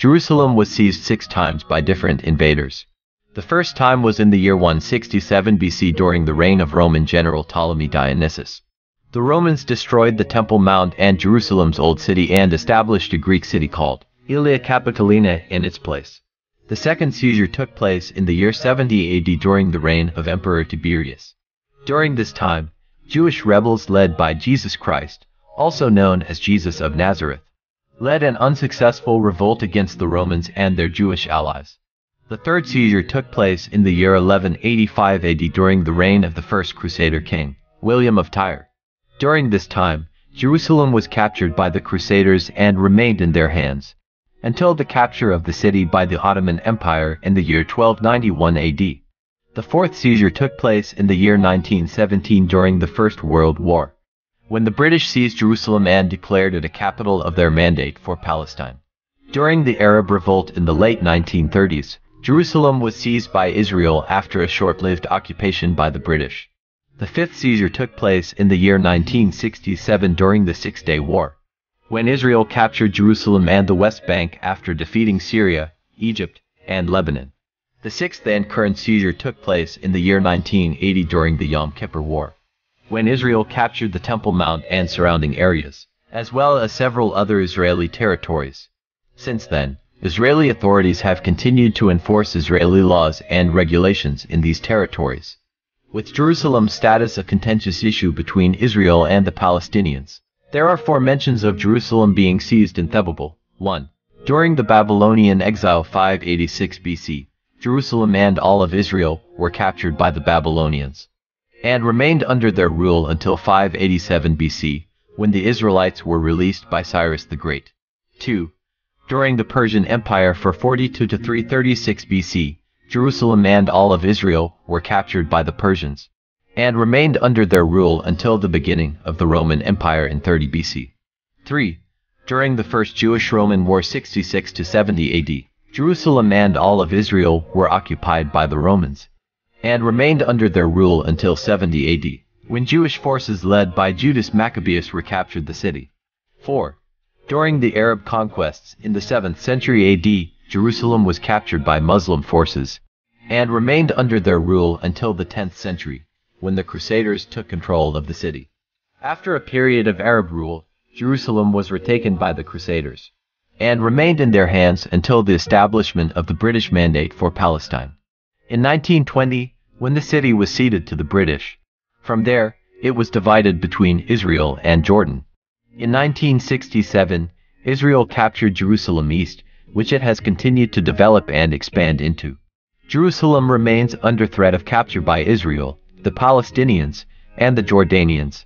Jerusalem was seized 6 times by different invaders. The first time was in the year 167 BC during the reign of Roman general Ptolemy Dionysius. The Romans destroyed the Temple Mount and Jerusalem's old city and established a Greek city called Aelia Capitolina in its place. The second seizure took place in the year 70 AD during the reign of Emperor Tiberius. During this time, Jewish rebels led by Jesus Christ, also known as Jesus of Nazareth, led an unsuccessful revolt against the Romans and their Jewish allies. The third seizure took place in the year 1185 AD during the reign of the first Crusader king, William of Tyre. During this time, Jerusalem was captured by the Crusaders and remained in their hands, until the capture of the city by the Ottoman Empire in the year 1291 AD. The fourth seizure took place in the year 1917 during the First World War, when the British seized Jerusalem and declared it a capital of their mandate for Palestine. During the Arab Revolt in the late 1930s, Jerusalem was seized by Israel after a short-lived occupation by the British. The fifth seizure took place in the year 1967 during the Six-Day War, when Israel captured Jerusalem and the West Bank after defeating Syria, Egypt, and Lebanon. The sixth and current seizure took place in the year 1980 during the Yom Kippur War, when Israel captured the Temple Mount and surrounding areas, as well as several other Israeli territories. Since then, Israeli authorities have continued to enforce Israeli laws and regulations in these territories, with Jerusalem's status a contentious issue between Israel and the Palestinians. There are 4 mentions of Jerusalem being seized in Thebabal. 1. During the Babylonian exile 586 BC, Jerusalem and all of Israel were captured by the Babylonians, and remained under their rule until 587 BC, when the Israelites were released by Cyrus the Great. 2. During the Persian Empire for 42 to 336 BC, Jerusalem and all of Israel were captured by the Persians, and remained under their rule until the beginning of the Roman Empire in 30 BC. 3. During the First Jewish-Roman War 66 to 70 AD, Jerusalem and all of Israel were occupied by the Romans, and remained under their rule until 70 AD, when Jewish forces led by Judas Maccabeus recaptured the city. 4. During the Arab conquests in the 7th century AD, Jerusalem was captured by Muslim forces, and remained under their rule until the 10th century, when the Crusaders took control of the city. After a period of Arab rule, Jerusalem was retaken by the Crusaders, and remained in their hands until the establishment of the British Mandate for Palestine in 1920, when the city was ceded to the British. From there, it was divided between Israel and Jordan. In 1967, Israel captured Jerusalem East, which it has continued to develop and expand into. Jerusalem remains under threat of capture by Israel, the Palestinians, and the Jordanians.